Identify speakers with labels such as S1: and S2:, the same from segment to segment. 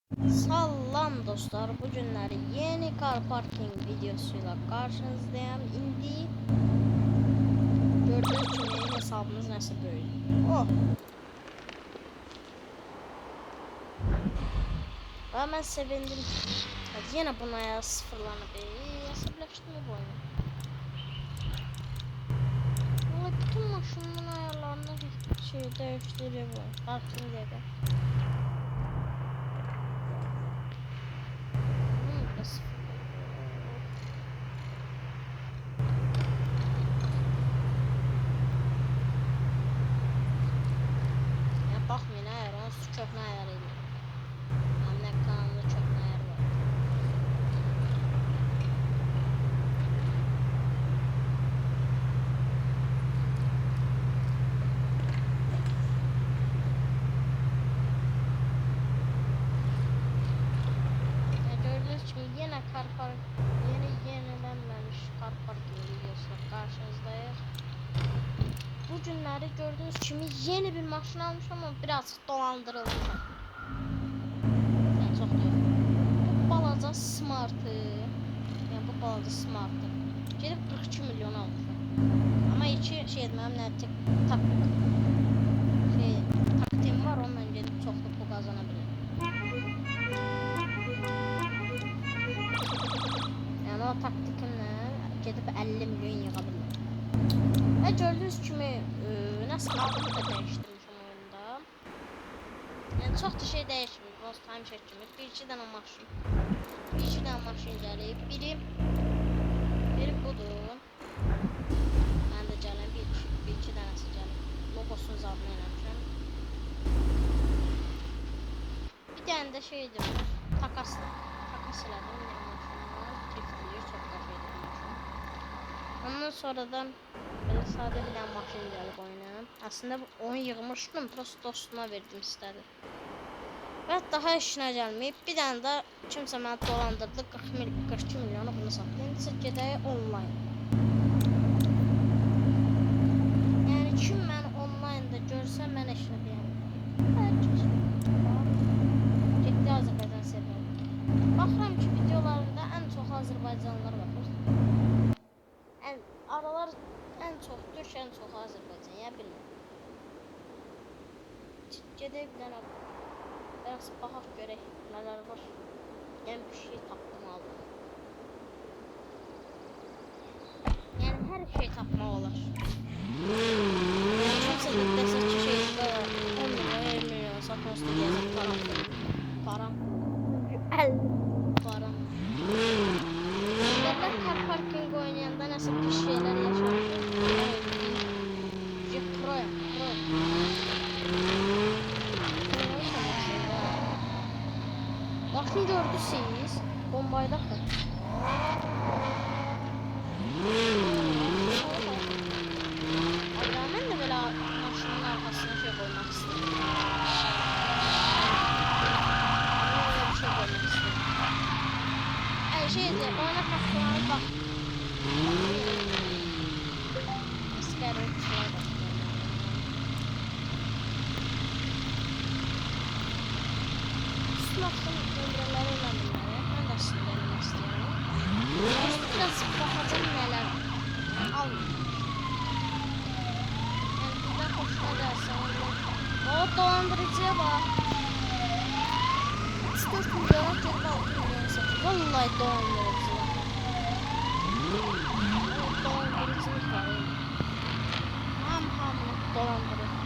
S1: Salam dostlar, bu günləri yeni car parking videosuyla karşınızdayım. İndi gördüğünüz kimi hesabımız nəsə böyük. Oh. Və mən sevindim. Yenə buna sıfırlanıb. Əsəbləşdim bu oyunu. Valla bütün maşının ayarlarını dəyişdirir bu. Parking dedi. Baxmayın, ayar, onsuz köhnə ayar edir. Mənim kanalımda köhnə ayar var. Gördüğünüz kimi yenə yenilənməmiş car parking videosuyla qarşınızdayıq. Bu günləri gördüğünüz kimi yeni bir maşın almışam ama biraz dolandırılmışam. Yani çok değil. Bu balaca Smart'ı, yani bu balaca Smart'ı gelip 42 milyon almışam. Ama içi benim ne taktiğim var, onunla gelip çoxlu pul kazanabilirim. Yani o taktikimle gelip 50 milyon yığabilirim. Ve gördüğünüz kimi nasıl adımı da değiştirmişim oyunda. Yani çok da şey değişmiyor. Most time çekimi. Bir iki tane maşın gelip biri budur. Ben de gələn bir iki tanesi gəlib. Logosunun zadını eləmişəm. Bir tane de şeydir. Takas elədim. Yine maşınlar çiftliyor. Çok da şeydir maşın. Ondan sonradan böyle sade bir tane maşın gelip oyuna. Aslında bu oyun yığmıştım. Prosto dostuma verdim istedi. Ve daha işine gelmeyip bir tane de kimse beni dolandırdı. 42 milyonu bunu sattı. İndi gedək online. Yani kim beni online'da görsə mən işine deyəm. Ciddi Azərbaycan seviyorum. Baxıram ki videolarında en çok Azərbaycanlılar baxır. Aralar en çok Türk, en çok Azərbaycan, ya bilmirəm. Gedək bir dənə biraz baxaq görək nələr var. Yəni bir şey tapdım aldım. Yəni hər şey tapmaq olar. Kimsə də desə ki şeydə 10 milyon, 20 milyon satmaq istəyəcək param. Param. Derler car parking oynayanda nasıl bir şeyler yaşandı. Pro. Bakın gördünüz bombayı da xır. Ben de böyle maşının arkasına şey koymak istedim. Böyle bir şey koymak istedim. Şeydi, oyuna kapıları bak. Askerin kuşuna bak. Sınavsın ömrələri ilə bunları. Ben de şimdi denemek istiyorum. Biraz bakacağım neler almıyorum. Yani bizden hoşuna gelse o dolandırıcıya bak. 34 milyona gelip 6 milyon satıyor. Vallahi dolandırıcı var. Dolandırıcılık var. Ham dolandırıcı.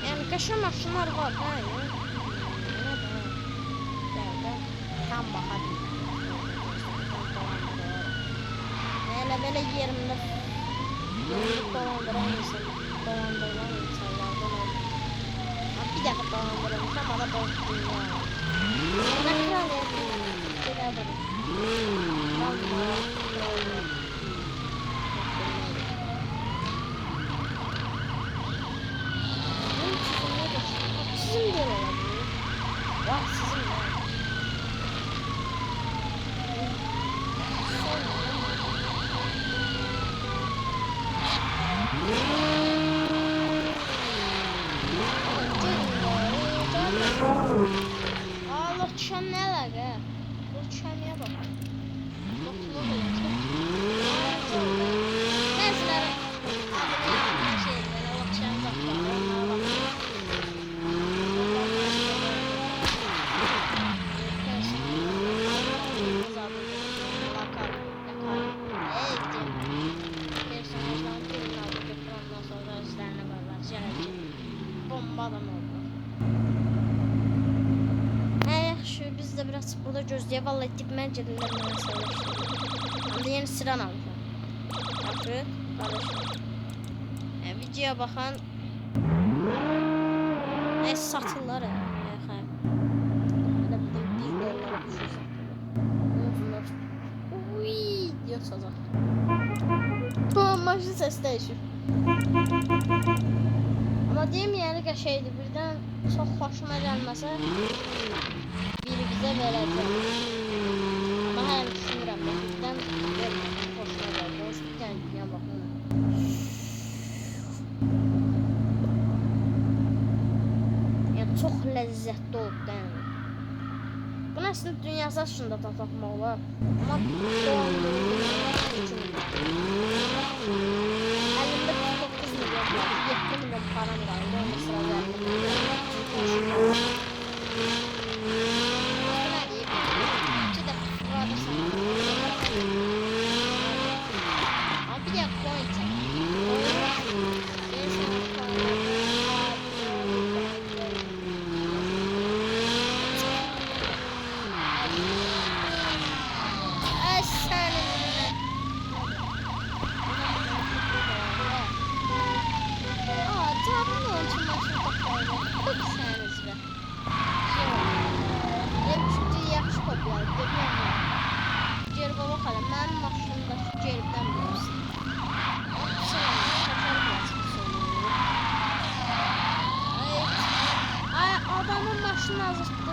S1: Yani kaşa maşınlar var. Tam bakabilirim. Hele böyle yerimde dolandıran insanlardan oldu. Bir dakika dolandırılmış ama da bozdu ya. Ne kral yapayım? Sizin de olabilir. Var sizin de. Dinamiğe bak. Dokuma bile. Bazıları adını şeylere bakacağım zaten. Onlara bakıyorum. Bomba adam oldu. Yaxşı, biz de biraz burada gözləyək. Vallahi dibmən gedillər mənə söyləşdim. Həm də yeni siren almışam. Yaxşı, qardaşlar. Videoya baxan satırlar ya. Hələ bir dolara düşür satırlar. Uy, diyor sazaq. Maşın səsi dəyişir. Amma deyim, yəni qəşəydi. Birdən çox xoşuma gəlməsə biri bizə verəcək. Amma həm düşünürəm, birdən verməyəcək, xoşuma gəldi. O bir dənə dünya baxın. Yəni çox ləzzətli oldu, yəni. Bunu əslində dünyası aşında tapmaq olar. Amma dolandırılır. Əlimdə 49 milyon var, 7 milyon param qaldı. Onu sıra verdim. Adamın maşını azıttı.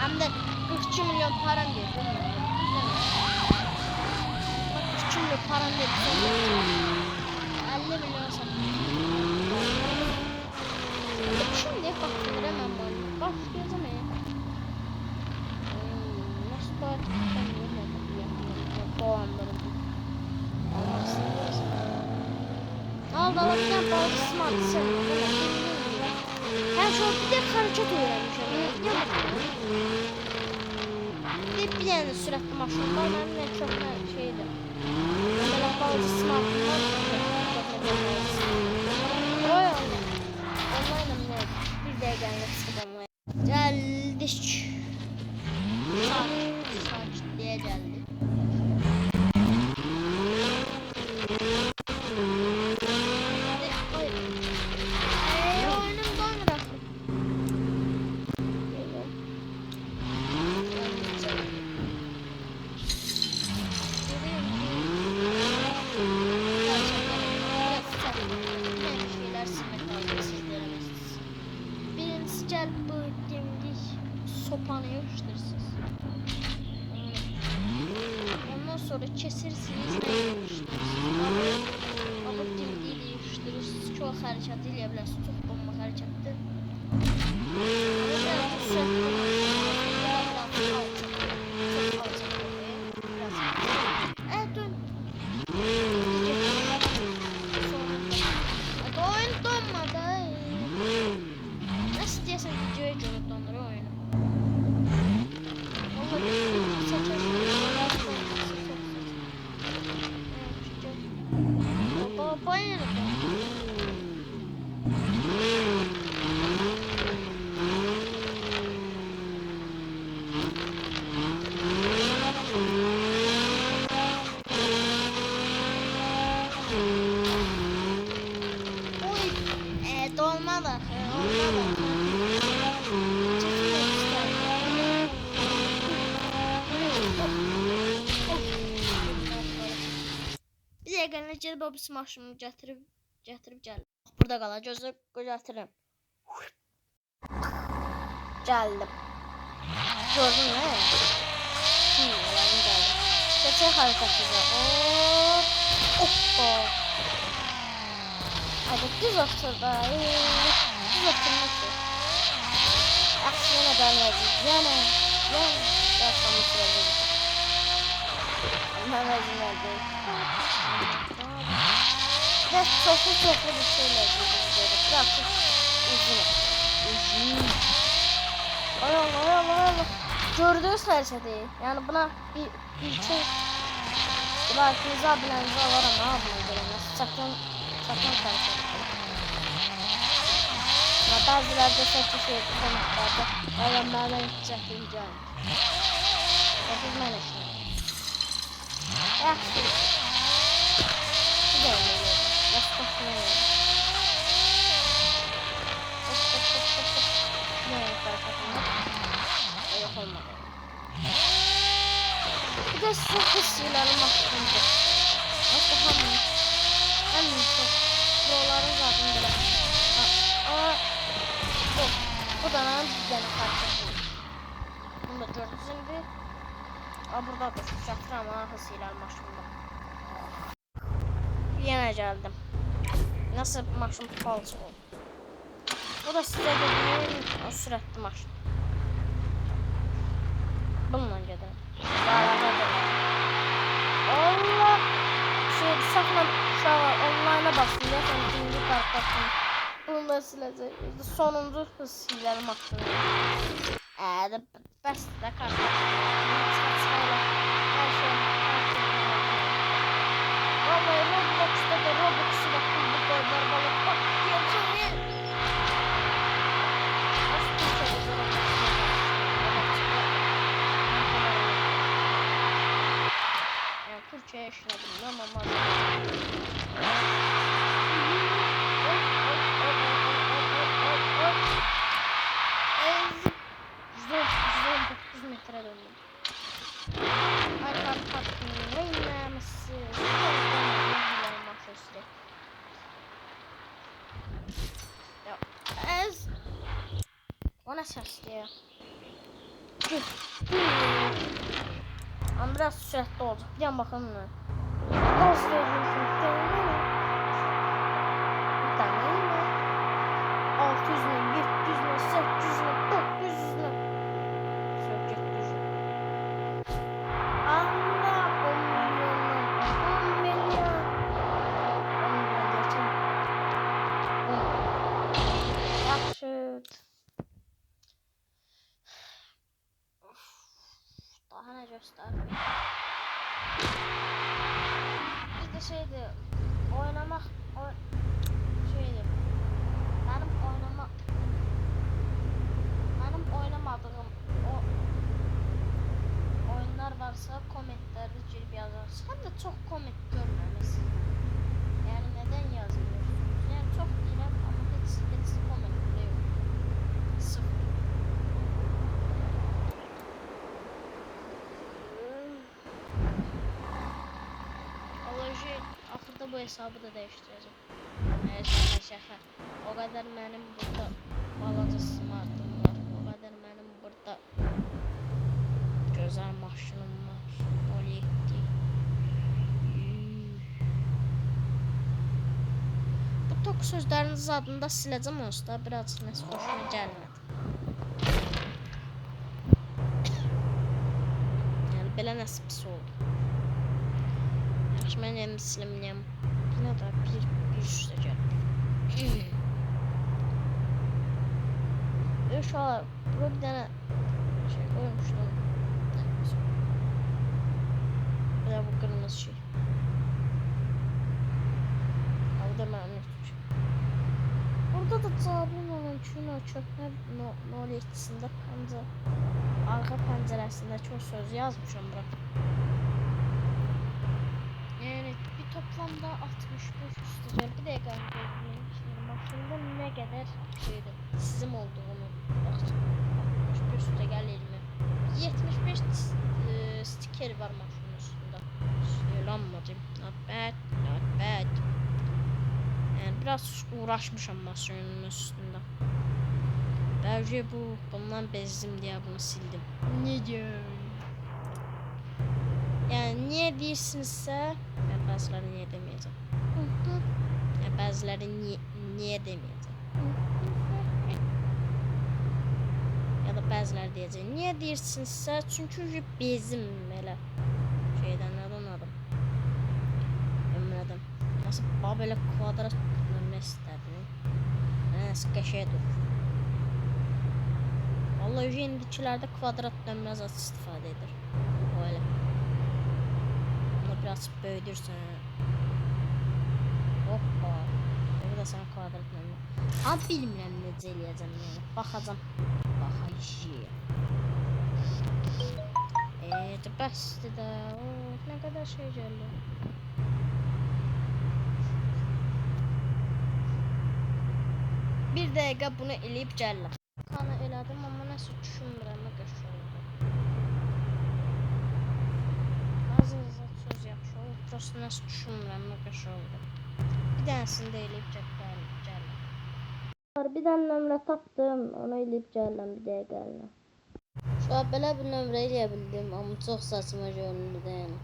S1: Hem de 42 milyon param verdi. 42 milyon param verdi. 50 milyon sattım. Şimdi baktım hemen bana. Başlayacağım ya. Nasıl başlayacağım ya? Dolandırdım. Aldı alırken balıkçısım aldı sen. Ben şu an bir de hareket öğrenmişim. Bir tane süratli maşın var. Benim çok şeydi. Mesela balıkçısım altında. Oy Allah. Onlarla mı ne? Bir de gelmek istedim. Geldik. Sakitliğe geldik. Sopanı yapıştırırsınız. Ondan sonra kesirsiniz ve yapıştırırsınız. Ama dimdiğiyle yapıştırırsınız. Çok hareket eləyebilirsiniz. Çok bomba harekettir. Evet dön. Oyun donmadı. Nasıl diyorsan videoya göre donduruyor oyunu. Oy, dolma da, olma da. Bir dəqiqə gəlib o bir maşınımı gətirib gəl. Burada qala, gözlə götürürəm. Gəldim. Gördün mü? Geldim. Geçək hareketimize. Hoppa. Hadi düz otur da. Düz oturmak yok. Aksiyona dönmeyeceğiz. Yana. Yaşamı sürebiliriz. Ben özüm öldüm. Ve çoklu bir şeyler yapıyoruz. Birazcık uzun. Ay. Gördüğünüz her şey değil. Yani buna bir şey belki zabileninizi alaram ha buna göremez. Sakın karışır. Ya bazılarda saçı şey konuklarda öğrenmeden çekineceğim. Çekilmen işte. Yaxşı. Güzel oluyor. Nasıl koşuyor? Ne farkında? Yok olmadı. Bir de su hissiylerim hakkında. Nasıl hem çok yolların zaten böyle. Bu da ne bir tane parça. Bunu da gördünüz şimdi. Burada da şu çatıram hissiylerim hakkında. Yine geldim. Nasıl maşın falso oldu. Bu da size dediğim süratli maşın. Bununla gidelim. Allah şey sakla uşağı online'a basın ya sen ikinci kartlasın. Bunu da sileceğiz. Sonuncu hız hilerim hakkında. Bəs də kartlasın. Her şey. Vallahi Roblox'ta da Roblox'u da kulüp koydular balık. Bak diyorum Türkçe yaşadım ama %9 metre döndüm. Ay kalktım. Reynlemesi. O ne sesli ya? Ama biraz süratli olacak. Bir yan bakalım mı? Gaz veriyorsun. Bir tane mi? 600 mi? 700 mi? 800 mi? 900 mi? 800 mi? Allah 10 milyon. 10 milyon. 10 milyon geçen. Yaxşı. Daha ne göster? Bir de şeydi oynamak şeydi benim oynamadığım o oyunlar varsa komentlerde girip yazarsın. Hem de çok komment görmemesi. Yani neden yazmıyorsunuz? Yani çok değilim ama hiç komment bile yok. Sıfır. Ahırda bu hesabı da değiştireceğim. Şaka. O kadar benim burada balaca smartım var. O kadar benim burada güzel maşınım var. Bu tok sözleriniz adında sileceğim olsa biraz nasıl hoşuma gelmedi. Yani belə nasıl pis oldu. Yaxşı, mən yeni silimliyəm. Yine de bir üstə gəldim. Uşaqlar, burada bir dənə şey koymuştum. Bir de bu kırmızı şey. O da mənim üçün. Burada da cavabım olan kino çökmə noliyetçisində arka pəncərəsindəki o sözü yazmışım bura. Yani bir toplam anda 65 üstücə. Bir dəqiqə gözləyim. Şimdi maşında nə qədər şeydir. Sizim olduğunu baxacağım. 65 üstə gəlir mi? 75 stiker var maşının üstündə. Söylanmadım. Not bad, not bad. Yani biraz uğraşmışam maşının üstündə. Bəlkə bundan bezdim deyə bunu sildim. Ne diyor? Yani niye değilsinizse, ben bazıları niye demeyeceğim. Ya bazıları niye demeyeceğim. Ya da bazıları diyeceğim. Niye değilsinizse, çünkü bezim elə şeyden adım. Ömrədim. Nasıl böyle kvadrat tutmamı isterdim. Nasıl qəşəng durur. Vallahi indikilerde kvadrat dönmez az istifadə edir. Böyle. Biraz böyüdürsən. Hoppa. Bu da sana kvadrat dönmez. Ama bilmirəm necə eləyəcəm yəni. Baxacam. Baxayım. Bəsdir də. Ne kadar şey gəldi. Bir dəqiqə bunu eləyib gəlirəm. Kanı elədim amma nəsə düşünmürəm nə qəşəng oldu. Ağzınıza söz yaxşı oldu. Prosta nəsə düşünmürəm nə qəşəng oldu. Bir dənəsini də eləyib gəlirəm. Bir dənə nömrə tapdım. Onu eləyib gəlirəm bir dəqiqə. Şu an belə bir nömrə eləyə bildim amma çox saçma görünürdü yəni.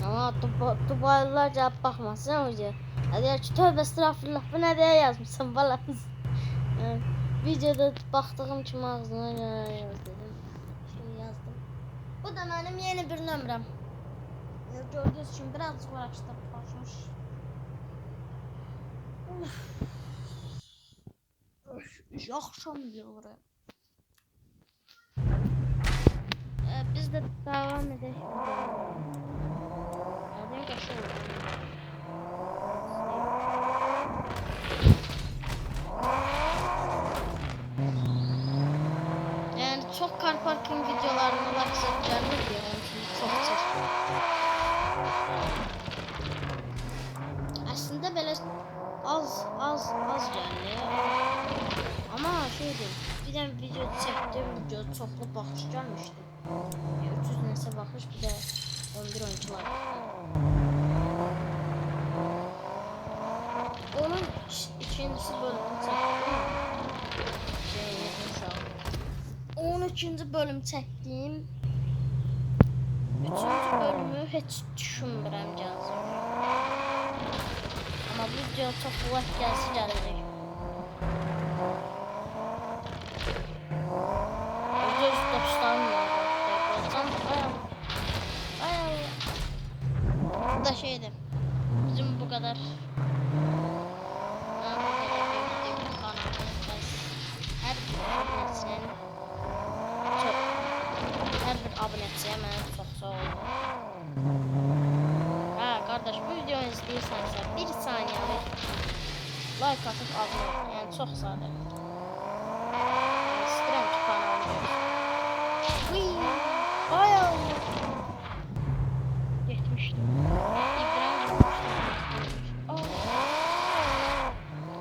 S1: Ama Dubaylılar cevap bakmasın hoca. Hadi ya şu tövbe estağfurullah bu ne diye yazmışsın balans. Yani, videoda baktığım için ağzına yazdım. Şimdi yazdım. Bu da benim yeni bir nömrəm. Gördüğünüz için biraz uğraştırıp başmış. Akşam diyor oraya. Biz de devam edelim. Yani çok car parking videolarına baksak geldi diye çok çeşitli. Aslında böyle az geldi. Ama şey değil. Bir tane video çektim, video çoklu bakış gelmişti. 300 neyse bakış bir de 11 oyuncular. Onun ikincisi bölümünü çektim. 12. bölüm çektiğim 3. bölümü hiç düşünmürəm gəlsin. Ama video çok vaxt gəlsi gələcək. Göz dostlarımla bu da şeydi. Bizim bu kadar her bir abonesiye mən çox sağ olun. Kardeş bu videonu izləyirsansə 1 saniyəlik like atıp abone ol. Yəni çox sadə. İstəyirəm ki kanalımı görsün. Ay Allah. Getmişdim.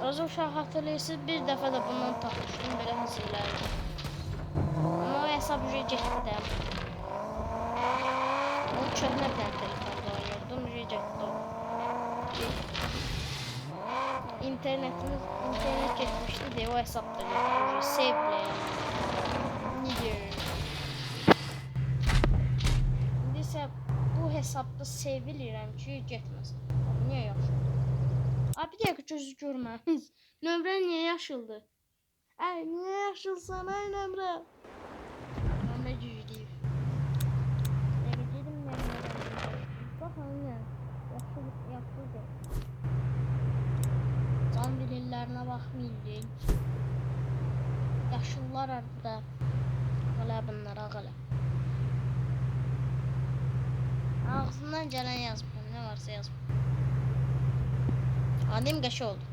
S1: Özüm uşaq hatırlayırsınız bir dəfə də bundan tapmışdım belə həsirlərdi. Ama o hesab ücret getdi. O köhnə bir dənə telefonda oynuyordum, ücret getdi o. İnternet getmişdi deyə o hesabda getdi, save'lə yəni. Niyə? İndi isə bu hesabda save eləyirəm ki, getməsin. Niyə yaşıldı? Bir dəqiqə gözü görməz. Nömrə niyə yaşıldı? Niyə yaşılsan ay nömrə? Nömrə güclüyüb. Ne dedim nömrə? Bax anne. Yaşıldı. Can bilirlərinə baxmayın. Yaşıllar arada. Ağla bunlar ağla. Ağzından gələn yazmıyorum. Ne varsa yazmıyorum. Adım qəşə oldu.